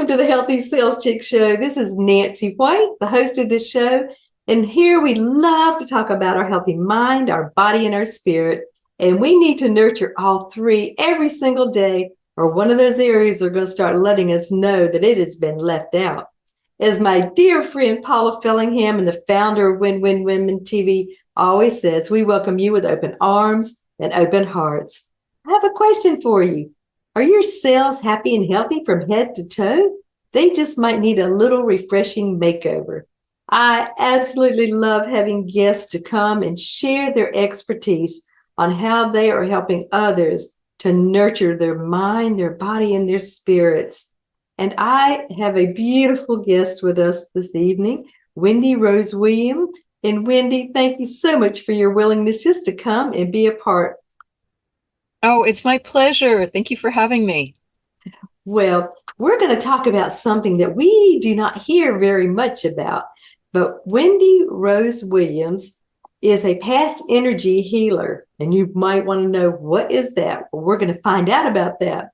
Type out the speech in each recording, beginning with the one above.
to the Healthy Sales Chick Show. This is Nancy White, the host of this show. And here we love to talk about our healthy mind, our body, and our spirit. And we need to nurture all three every single day, or one of those areas are going to start letting us know that it has been left out. As my dear friend Paula Fellingham and the founder of Win Win Women TV always says, we welcome you with open arms and open hearts. I have a question for you. Are your cells happy and healthy from head to toe? They just might need a little refreshing makeover. I absolutely love having guests to come and share their expertise on how they are helping others to nurture their mind, their body, and their spirits. And I have a beautiful guest with us this evening, Wendy Rose Williams. And Wendy, thank you so much for your willingness just to come and be a part. Oh, it's my pleasure. Thank you for having me. Well, we're going to talk about something that we do not hear very much about, but Wendy Rose Williams is a past energy healer. And you might want to know, what is that? Well, we're going to find out about that.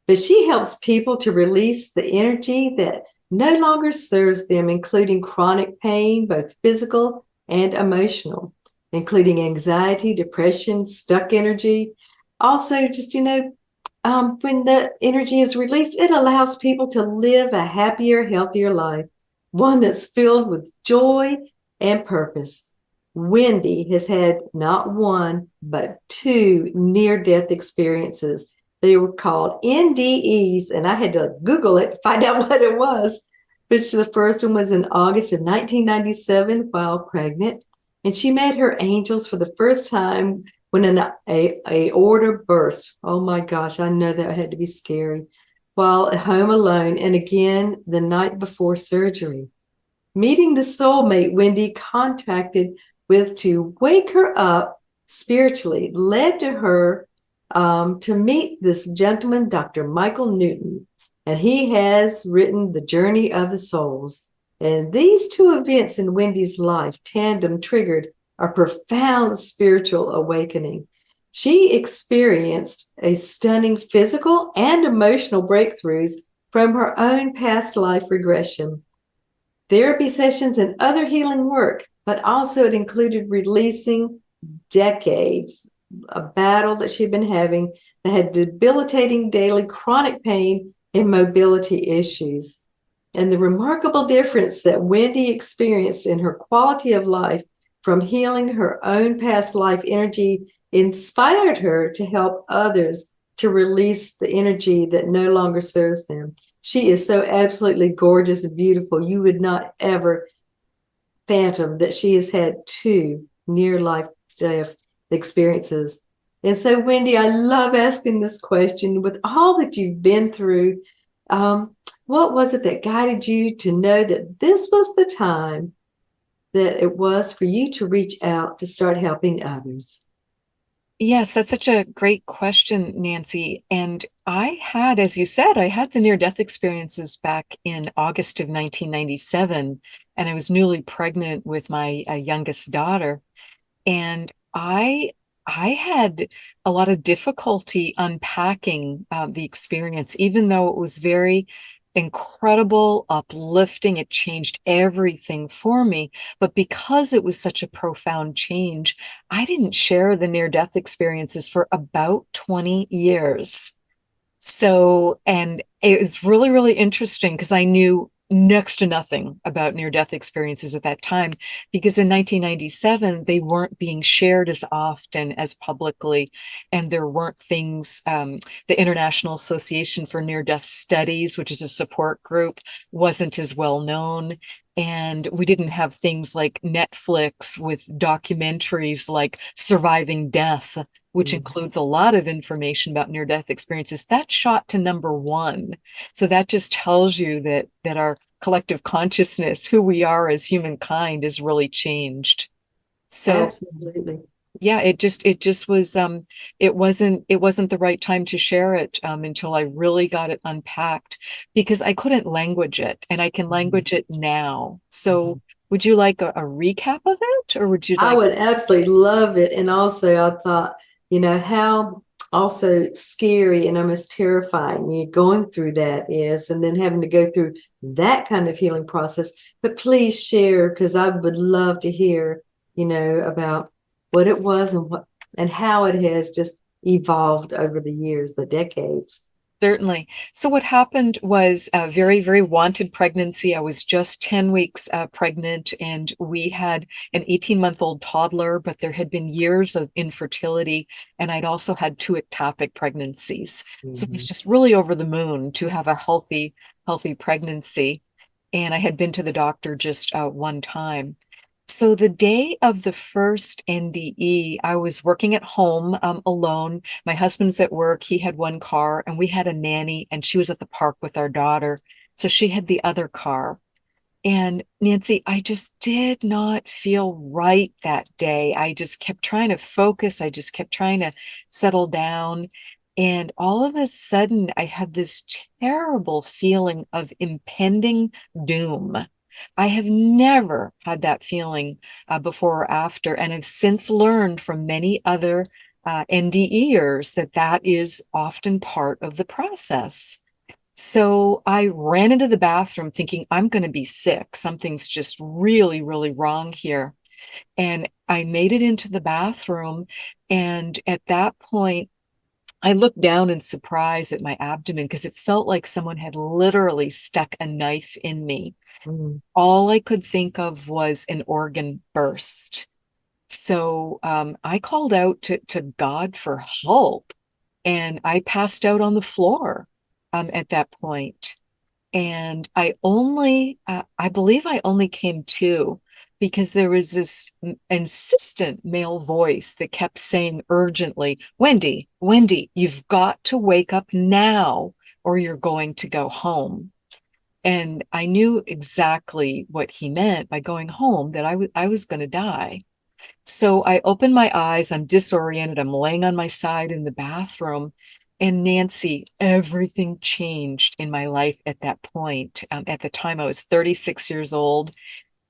But she helps people to release the energy that no longer serves them, including chronic pain, both physical and emotional, including anxiety, depression, stuck energy. Also, just, when the energy is released, it allows people to live a happier, healthier life, one that's filled with joy and purpose. Wendy has had not one, but two near-death experiences. They were called NDEs, and I had to Google it to find out what it was. But the first one was in August of 1997 while pregnant, and she met her angels for the first time when an aorta burst. Oh my gosh, I know that had to be scary. While at home alone, and again the night before surgery. Meeting the soulmate Wendy contacted with to wake her up spiritually led to her to meet this gentleman, Dr. Michael Newton, and he has written The Journey of the Souls. And these two events in Wendy's life tandem triggered a profound spiritual awakening. She experienced a stunning physical and emotional breakthroughs from her own past life regression, therapy sessions, and other healing work, but also it included releasing decades, a battle that she'd been having that had debilitating daily chronic pain and mobility issues. And the remarkable difference that Wendy experienced in her quality of life from healing her own past life energy inspired her to help others to release the energy that no longer serves them. She is so absolutely gorgeous and beautiful. You would not ever fathom that she has had two near-life death experiences. And so, Wendy, I love asking this question. With all that you've been through, what was it that guided you to know that this was the time that it was for you to reach out to start helping others? Yes, that's such a great question, Nancy. And I had, as you said, I had the near-death experiences back in August of 1997, and I was newly pregnant with my youngest daughter. And I had a lot of difficulty unpacking the experience, even though it was very incredible, uplifting. It changed everything for me. But because it was such a profound change, I didn't share the near-death experiences for about 20 years. So, and it was really, really interesting because I knew next to nothing about near-death experiences at that time, because in 1997 they weren't being shared as often as publicly, and there weren't things, the International Association for Near-Death Studies, which is a support group, wasn't as well known. And we didn't have things like Netflix with documentaries like Surviving Death, which includes a lot of information about near-death experiences. That shot to number one. So that just tells you that our collective consciousness, who we are as humankind, has really changed. So Absolutely. yeah, it just was it wasn't the right time to share it until I really got it unpacked, because I couldn't language it, and I can language it now. So would you like a recap of it, or would you I like? would absolutely love it. And also, I thought, how also scary and almost terrifying. You going through that is, and then having to go through that kind of healing process. But please share, because I would love to hear, about what it was and how it has just evolved over the years, the decades. Certainly. So what happened was a very, very wanted pregnancy. I was just 10 weeks pregnant, and we had an 18-month-old toddler, but there had been years of infertility, and I'd also had two ectopic pregnancies. So it was Mhm. just really over the moon to have a healthy pregnancy. And I had been to the doctor just one time. So the day of the first NDE, I was working at home alone. My husband's at work. He had one car, and we had a nanny, and she was at the park with our daughter. So she had the other car. And Nancy, I just did not feel right that day. I just kept trying to focus. I just kept trying to settle down. And all of a sudden, I had this terrible feeling of impending doom. I have never had that feeling before or after. And I've since learned from many other NDEers that that is often part of the process. So I ran into the bathroom thinking I'm going to be sick. Something's just really, really wrong here. And I made it into the bathroom. And at that point, I looked down in surprise at my abdomen because it felt like someone had literally stuck a knife in me. Mm. All I could think of was an organ burst. So I called out to God for help, and I passed out on the floor at that point. And I believe I only came to because there was this insistent male voice that kept saying urgently, Wendy, Wendy, you've got to wake up now or you're going to go home. And I knew exactly what he meant by going home, that I was going to die. So I open my eyes, I'm disoriented, I'm laying on my side in the bathroom. And Nancy, everything changed in my life at that point. At the time, I was 36 years old,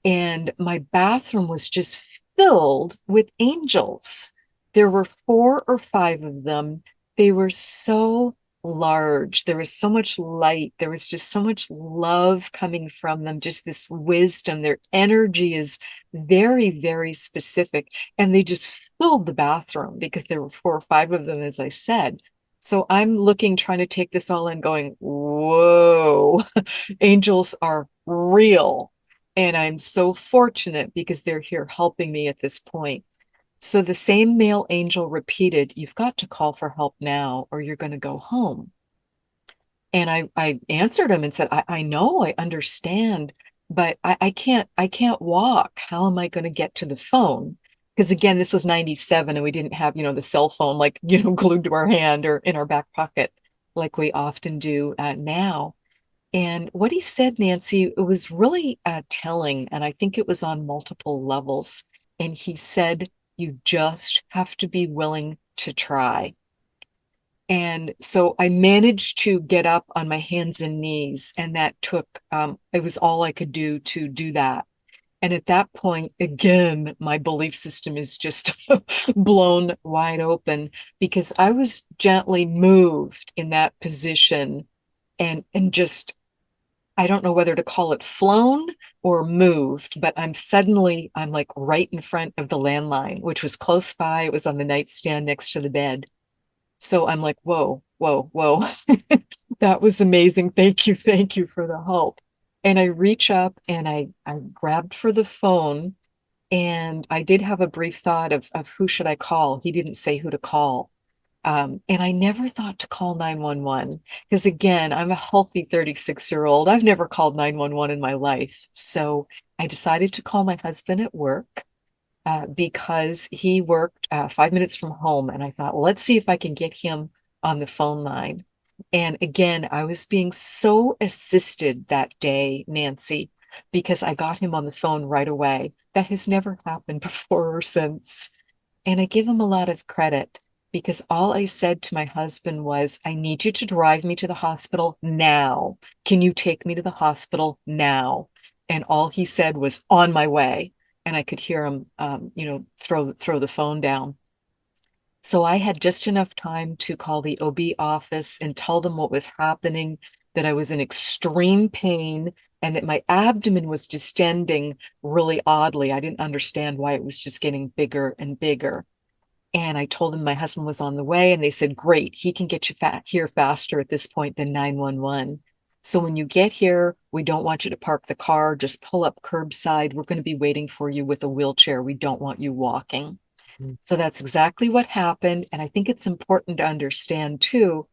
and my bathroom was just filled with angels. There were four or five of them. They were so large. There was so much light. There was just so much love coming from them, just this wisdom. Their energy is very, very specific. And they just filled the bathroom because there were four or five of them, as I said. So I'm looking, trying to take this all in, going, whoa, angels are real. And I'm so fortunate because they're here helping me at this point. So the same male angel repeated, you've got to call for help now or you're going to go home. And I answered him and said, I know, I understand, but I can't walk. How am I going to get to the phone? Because again, this was 97 and we didn't have, the cell phone like, glued to our hand or in our back pocket like we often do now. And what he said, Nancy, it was really telling. And I think it was on multiple levels. And he said, you just have to be willing to try. And so I managed to get up on my hands and knees. And that it was all I could do to do that. And at that point, again, my belief system is just blown wide open because I was gently moved in that position and just I don't know whether to call it flown or moved, but I'm like right in front of the landline, which was close by. It was on the nightstand next to the bed. So I'm like, whoa, whoa, whoa. That was amazing. Thank you for the help. And I reach up and I grabbed for the phone, and I did have a brief thought of who should I call. He didn't say who to call. And I never thought to call 911 because, again, I'm a healthy 36-year-old. I've never called 911 in my life. So I decided to call my husband at work because he worked 5 minutes from home. And I thought, well, let's see if I can get him on the phone line. And again, I was being so assisted that day, Nancy, because I got him on the phone right away. That has never happened before or since. And I give him a lot of credit because all I said to my husband was, I need you to drive me to the hospital now. Can you take me to the hospital now? And all he said was, on my way. And I could hear him, throw the phone down. So I had just enough time to call the OB office and tell them what was happening, that I was in extreme pain and that my abdomen was distending really oddly. I didn't understand why it was just getting bigger and bigger. And I told them my husband was on the way, and they said, great, he can get you here faster at this point than 911. So when you get here, we don't want you to park the car, just pull up curbside. We're going to be waiting for you with a wheelchair. We don't want you walking. So that's exactly what happened. And I think it's important to understand too.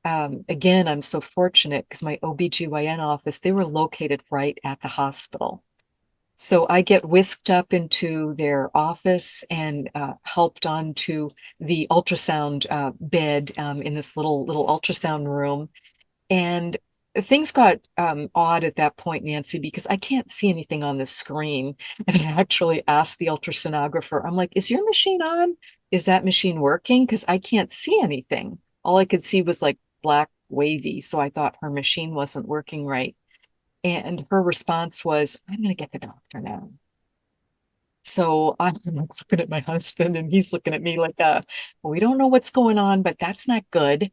Again, I'm so fortunate because my OBGYN office, they were located right at the hospital. So I get whisked up into their office and helped onto the ultrasound bed in this little ultrasound room. And things got odd at that point, Nancy, because I can't see anything on the screen. And I actually asked the ultrasonographer, I'm like, is your machine on? Is that machine working? Because I can't see anything. All I could see was like black wavy. So I thought her machine wasn't working right. And her response was, I'm going to get the doctor now. So I'm looking at my husband and he's looking at me like, well, we don't know what's going on, but that's not good.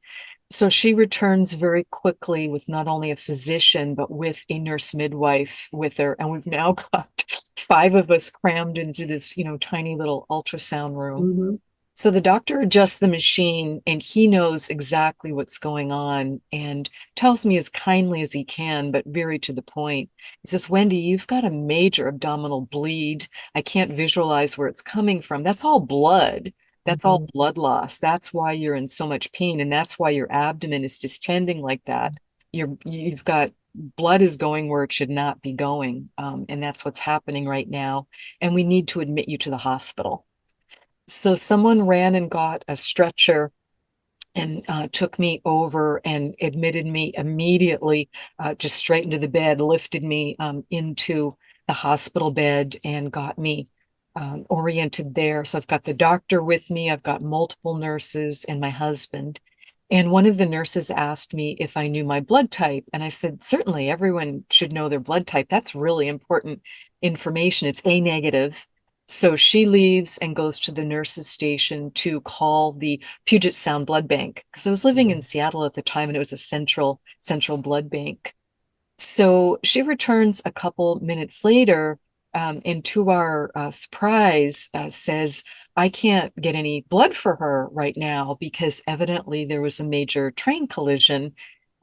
So she returns very quickly with not only a physician, but with a nurse midwife with her. And we've now got five of us crammed into this, tiny little ultrasound room. Mm-hmm. So the doctor adjusts the machine and he knows exactly what's going on and tells me as kindly as he can, but very to the point. He says, Wendy, you've got a major abdominal bleed. I can't visualize where it's coming from. That's all blood. That's all Mm-hmm. blood loss. That's why you're in so much pain. And that's why your abdomen is distending like that. You've got blood is going where it should not be going. And that's what's happening right now. And we need to admit you to the hospital. So someone ran and got a stretcher and took me over and admitted me immediately, just straight into the bed, lifted me into the hospital bed and got me oriented there. So I've got the doctor with me, I've got multiple nurses and my husband. And one of the nurses asked me if I knew my blood type. And I said, certainly, everyone should know their blood type. That's really important information. It's A negative. So she leaves and goes to the nurse's station to call the Puget Sound Blood Bank because I was living in Seattle at the time and it was a central blood bank. So she returns a couple minutes later, and to our surprise, says, I can't get any blood for her right now because evidently there was a major train collision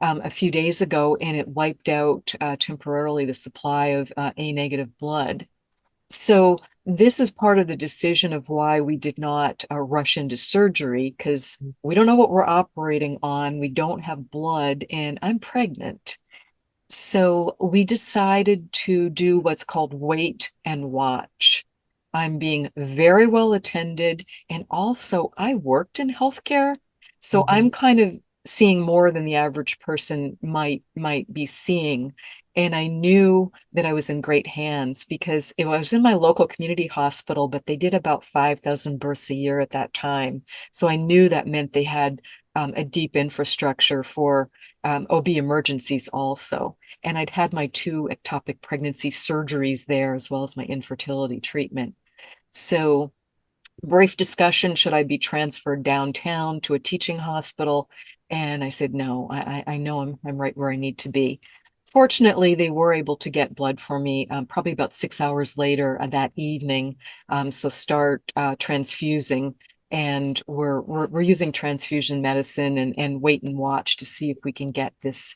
a few days ago and it wiped out temporarily the supply of A negative blood. So this is part of the decision of why we did not rush into surgery because we don't know what we're operating on. We don't have blood, and I'm pregnant. So we decided to do what's called wait and watch. I'm being very well attended, and also I worked in healthcare, so Mm-hmm. I'm kind of seeing more than the average person might be seeing. And I knew that I was in great hands because it was in my local community hospital, but they did about 5,000 births a year at that time. So I knew that meant they had a deep infrastructure for OB emergencies also. And I'd had my two ectopic pregnancy surgeries there, as well as my infertility treatment. So brief discussion, should I be transferred downtown to a teaching hospital? And I said, no, I know I'm right where I need to be. Fortunately, they were able to get blood for me probably about 6 hours later that evening. So start transfusing, and we're using transfusion medicine and wait and watch to see if we can get this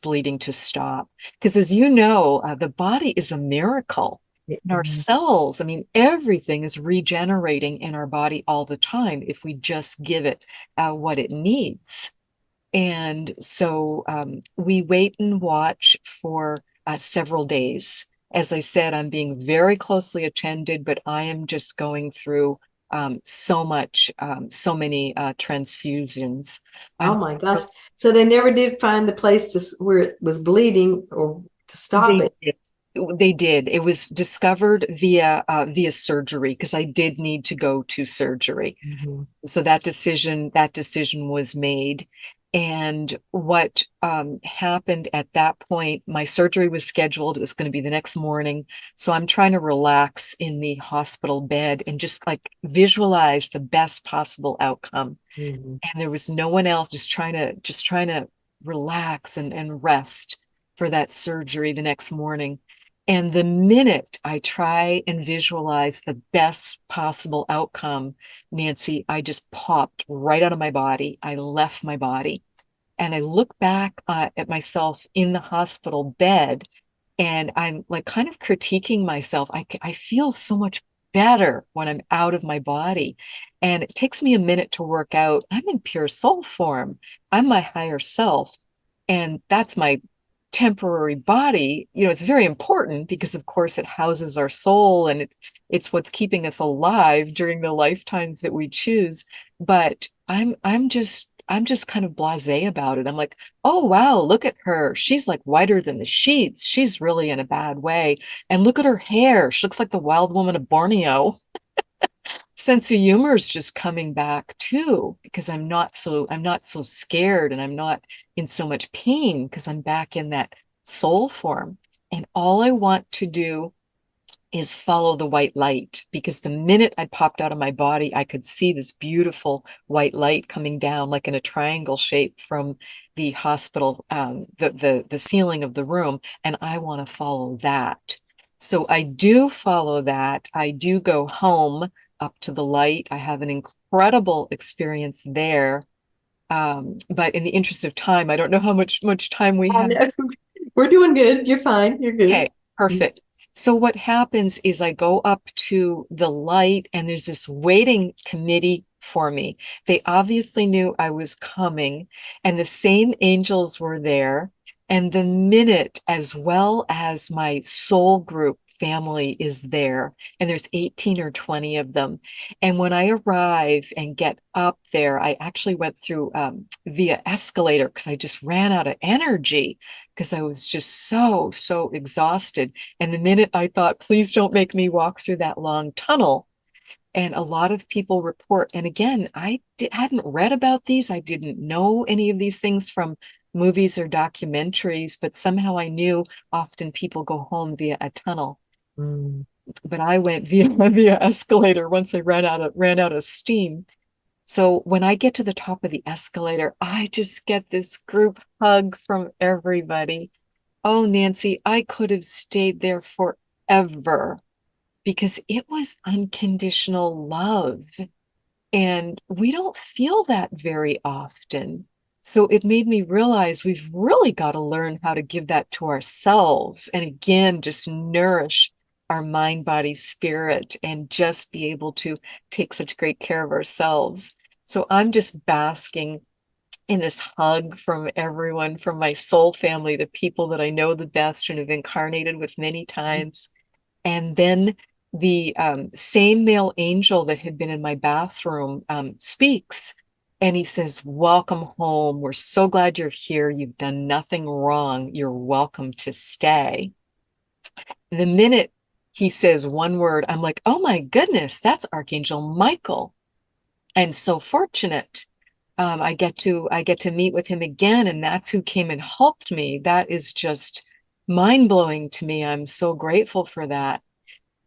bleeding to stop. Because as you know, the body is a miracle. And our Mm-hmm. cells, I mean, everything is regenerating in our body all the time if we just give it what it needs. And so we wait and watch for several days. As I said, I'm being very closely attended, but I am just going through so many transfusions. Oh I'm my gosh. So they never did find the place where it was bleeding or to stop they it. did. They did. It was discovered via surgery because I did need to go to surgery. Mm-hmm. So that decision was made. And what happened at that point, my surgery was scheduled. It was going to be the next morning. So I'm trying to relax in the hospital bed and just like visualize the best possible outcome. Mhm. And there was no one else, just trying to relax and rest for that surgery the next morning. And the minute I try and visualize the best possible outcome, Nancy, I just popped right out of my body. I left my body. And I look back at myself in the hospital bed, and I'm like kind of critiquing myself. I feel so much better when I'm out of my body. And it takes me a minute to work out. I'm in pure soul form. I'm my higher self. And that's my temporary body. You know, it's very important because, of course, it houses our soul and it's what's keeping us alive during the lifetimes that we choose. But I'm just kind of blasé about it. I'm like, oh wow, look at her. She's like whiter than the sheets. She's really in a bad way. And look at her hair. She looks like the wild woman of Borneo. Sense of humor is just coming back too, because I'm not so scared and I'm not in so much pain because I'm back in that soul form. And all I want to do is follow the white light because the minute I popped out of my body, I could see this beautiful white light coming down like in a triangle shape from the hospital, the ceiling of the room, and I want to follow that. So I do follow that. I do go home up to the light. I have an incredible experience there. But in the interest of time, I don't know how much time we I have. know. We're doing good. You're fine. You're good. Okay, perfect. So what happens is I go up to the light and there's this waiting committee for me. They obviously knew I was coming and the same angels were there. And the minute, as well as my soul group family is there, and there's 18 or 20 of them. And when I arrive and get up there, I actually went through via escalator because I just ran out of energy because I was just so exhausted. And the minute I thought, please don't make me walk through that long tunnel. And a lot of people report, and again, hadn't read about these. I didn't know any of these things from movies or documentaries, but somehow I knew often people go home via a tunnel. Mm. But I went via escalator once I ran out of steam. So when I get to the top of the escalator, I just get this group hug from everybody. Oh, Nancy, I could have stayed there forever because it was unconditional love. And we don't feel that very often. So it made me realize we've really got to learn how to give that to ourselves. And again, just nourish our mind, body, spirit, and just be able to take such great care of ourselves. So I'm just basking in this hug from everyone, from my soul family, the people that I know the best and have incarnated with many times. And then the same male angel that had been in my bathroom speaks. And he says, welcome home. We're so glad you're here. You've done nothing wrong. You're welcome to stay. The minute he says one word, I'm like, oh my goodness, that's Archangel Michael. I'm so fortunate. I get to meet with him again, and that's who came and helped me. That is just mind blowing to me. I'm so grateful for that.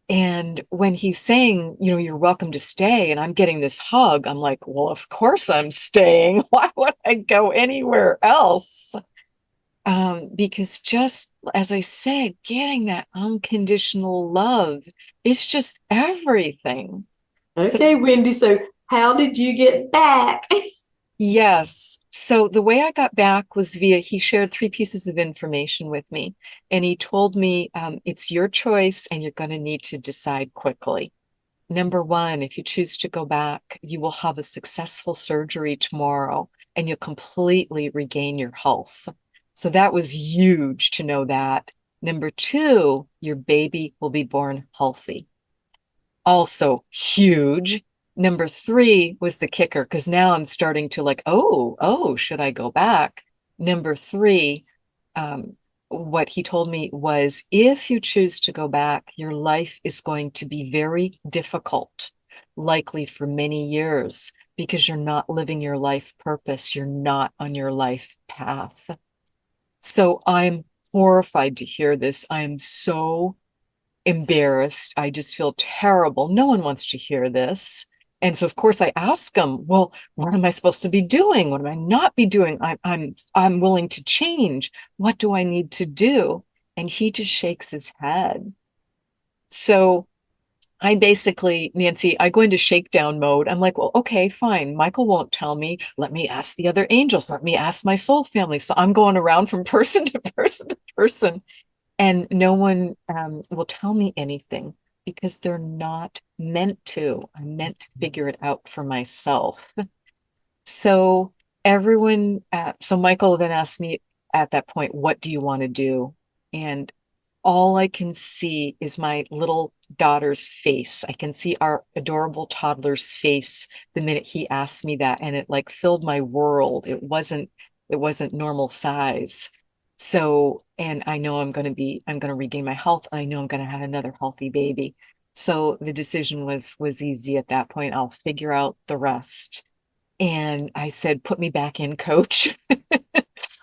And when he's saying, you know, you're welcome to stay, and I'm getting this hug, I'm like, well, of course I'm staying. Why would I go anywhere else? Because just as I said, getting that unconditional love is just everything. So Okay, Wendy. So, how did you get back? yes. So the way I got back was via, he shared three pieces of information with me. And he told me, it's your choice and you're going to need to decide quickly. Number one, if you choose to go back, you will have a successful surgery tomorrow and you'll completely regain your health. So that was huge to know that. Number two, your baby will be born healthy, also huge. Number three was the kicker because now I'm starting to like, oh, should I go back? Number three, what he told me was if you choose to go back, your life is going to be very difficult. likely for many years, because you're not living your life purpose. You're not on your life path. So I'm horrified to hear this. I'm so embarrassed. I just feel terrible. No one wants to hear this. And so of course I ask him, well, what am I supposed to be doing? What am I not be doing? I'm willing to change. What do I need to do? And he just shakes his head. So I basically, Nancy, I go into shakedown mode. I'm like, well, okay, fine. Michael won't tell me. Let me ask the other angels. Let me ask my soul family. So I'm going around from person to person to person, and no one will tell me anything because they're not meant to. I'm meant to figure it out for myself. So so Michael then asked me at that point, what do you want to do? And all I can see is my little daughter's face. I can see our adorable toddler's face the minute he asked me that, and it like filled my world. It wasn't normal size. So, and I know I'm going to regain my health. I know I'm going to have another healthy baby. So the decision was easy at that point. I'll figure out the rest. And I said, put me back in, coach.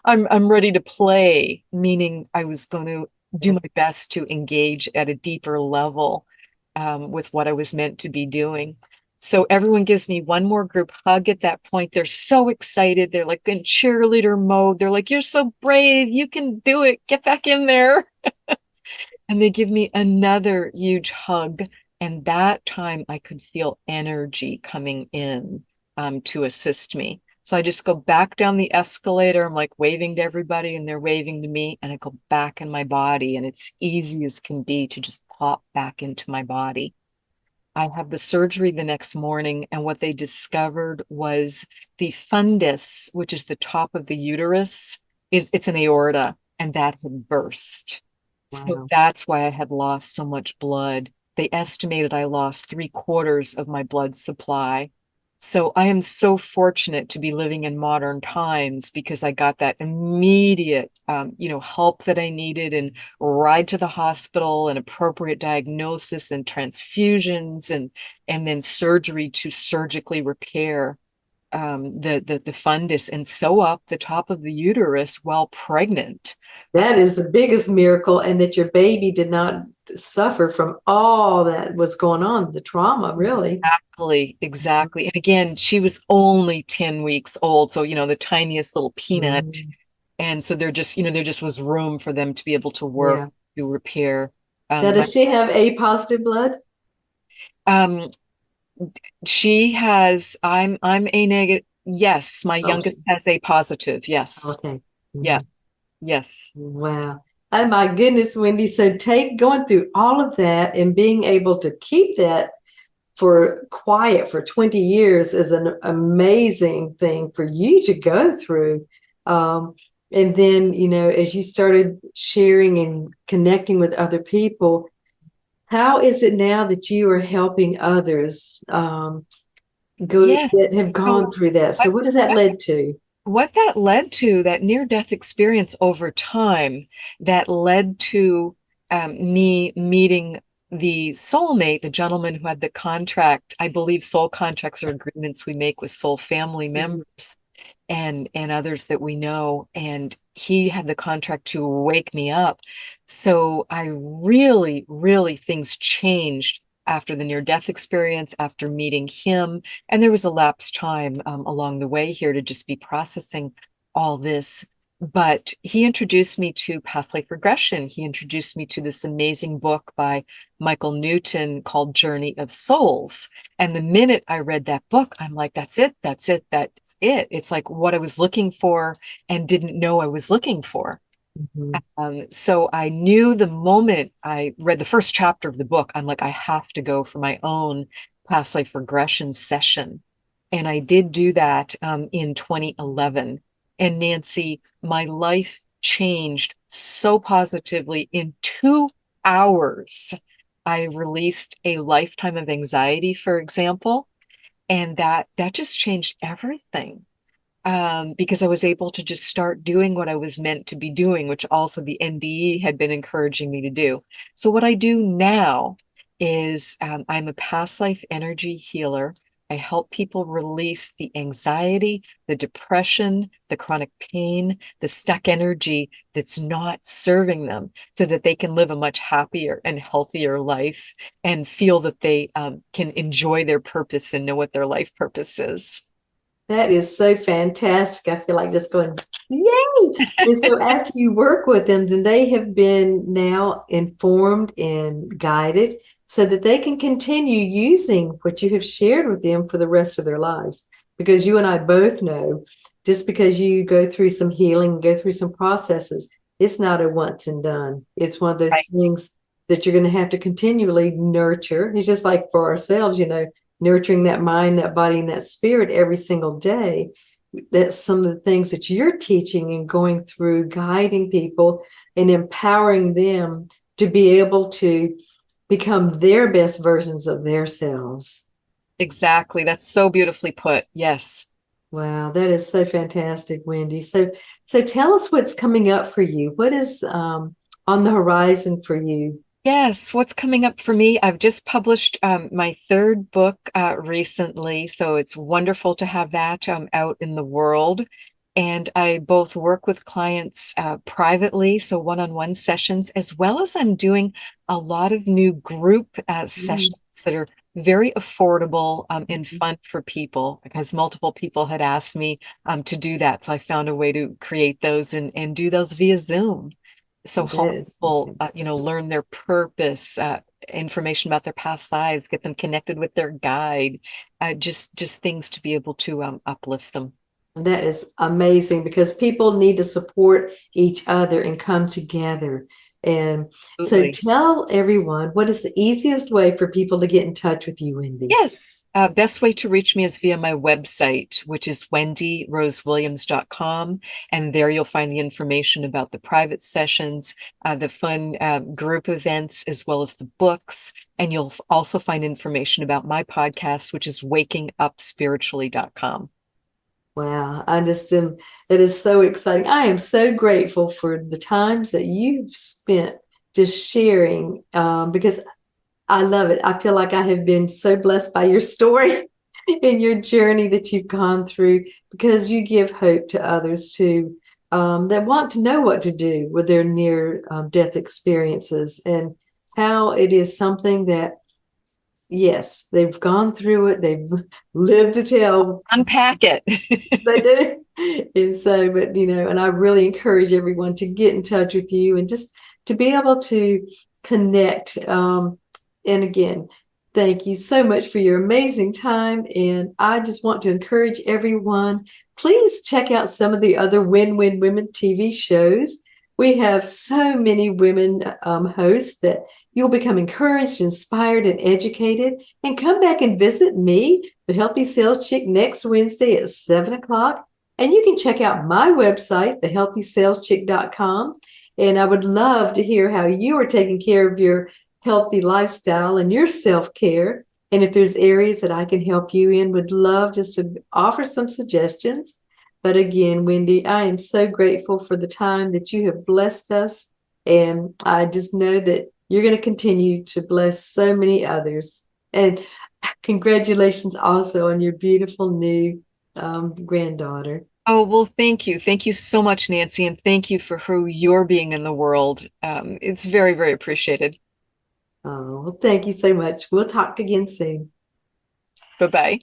I'm ready to play, meaning I was going to do my best to engage at a deeper level with what I was meant to be doing. So everyone gives me one more group hug at that point. They're so excited. They're like in cheerleader mode. They're like, you're so brave. You can do it. Get back in there. And they give me another huge hug. And that time I could feel energy coming in to assist me. So I just go back down the escalator. I'm like waving to everybody and they're waving to me. And I go back in my body. And it's easy as can be to just pop back into my body. I have the surgery the next morning. And what they discovered was the fundus, which is the top of the uterus, it's an aorta, and that had burst. So Wow. that's why I had lost so much blood. They estimated I lost 3/4 of my blood supply. So I am so fortunate to be living in modern times because I got that immediate, help that I needed, and ride to the hospital and appropriate diagnosis and transfusions, and then surgery to surgically repair the fundus and sew up the top of the uterus while pregnant. That is the biggest miracle, and that your baby did not suffer from all that was going on, the trauma, really. Exactly, exactly. And again, she was only 10 weeks old, so the tiniest little peanut. Mhm. And so there just was room for them to be able to work Yeah. to repair. Now, My does she have A positive blood? um she has I'm A negative. Yes, my Oh, youngest has A positive. Yes. okay. Yeah, Mhm. yes. Wow. Oh my goodness, Wendy. So take going through all of that and being able to keep that for quiet for 20 years is an amazing thing for you to go through. Um, and then, as you started sharing and connecting with other people, how is it now that you are helping others go Yes. that have gone So through that? So what what does that what lead to? what that led to, that near-death experience over time, that led to me meeting the soulmate, the gentleman who had the contract. I believe soul contracts are agreements we make with soul family Mhm. members and others that we know. And he had the contract to wake me up. So I really, really, things changed after the near-death experience, after meeting him. And there was a lapsed time along the way here to just be processing all this. But he introduced me to past life regression. He introduced me to this amazing book by Michael Newton called Journey of Souls. And the minute I read that book, I'm like, that's it, that's it, that's it. It's like what I was looking for and didn't know I was looking for. Mhm. So I knew the moment I read the first chapter of the book, I'm like, I have to go for my own past life regression session. And I did do that in 2011. And Nancy, my life changed so positively in 2 hours. I released a lifetime of anxiety, for example, and that just changed everything because I was able to just start doing what I was meant to be doing, which also the NDE had been encouraging me to do. So what I do now is I'm a past life energy healer. I help people release the anxiety, the depression, the chronic pain, the stuck energy that's not serving them so that they can live a much happier and healthier life and feel that they can enjoy their purpose and know what their life purpose is. That is so fantastic. I feel like just going, yay! And so after you work with them, then they have been now informed and guided so that they can continue using what you have shared with them for the rest of their lives. Because you and I both know, just because you go through some healing, go through some processes, it's not a once and done. It's one of those Right. things that you're going to have to continually nurture. It's just like for ourselves, nurturing that mind, that body, and that spirit every single day. That's some of the things that you're teaching and going through, guiding people and empowering them to be able to become their best versions of themselves. Exactly. That's so beautifully put. Yes. Wow, that is so fantastic, Wendy. So tell us what's coming up for you. What is on the horizon for you? Yes, what's coming up for me? I've just published my third book recently, so it's wonderful to have that out in the world. And I both work with clients privately, so one-on-one sessions, as well as I'm doing a lot of new group Mm. sessions that are very affordable and fun for people because multiple people had asked me to do that. So I found a way to create those and do those via Zoom. So That help is people, learn their purpose, information about their past lives, get them connected with their guide, just things to be able to uplift them. That is amazing because people need to support each other and come together. And so Absolutely. tell everyone what is the easiest way for people to get in touch with you, Wendy? Yes. Best way to reach me is via my website, which is wendyrosewilliams.com. And there you'll find the information about the private sessions, the fun group events, as well as the books. And you'll also find information about my podcast, which is wakingupspiritually.com. Wow, I just am, it is so exciting. I am so grateful for the times that you've spent just sharing because I love it. I feel like I have been so blessed by your story and your journey that you've gone through because you give hope to others too that want to know what to do with their near death experiences and how it is something that, yes, they've gone through it, they've lived to tell. Unpack it. They do. And so, but and I really encourage everyone to get in touch with you and just to be able to connect. And again, thank you so much for your amazing time. And I just want to encourage everyone, please check out some of the other Win-Win Women TV shows. We have so many women hosts that you'll become encouraged, inspired, and educated. And come back and visit me, the Healthy Sales Chick, next Wednesday at 7 o'clock. And you can check out my website, thehealthysaleschick.com. And I would love to hear how you are taking care of your healthy lifestyle and your self-care. And if there's areas that I can help you in, would love just to offer some suggestions. But again, Wendy, I am so grateful for the time that you have blessed us. And I just know that you're going to continue to bless so many others. And congratulations also on your beautiful new granddaughter. Oh, well, thank you. Thank you so much, Nancy. And thank you for who you're being in the world. It's very, very appreciated. Oh, well, thank you so much. We'll talk again soon. Bye-bye.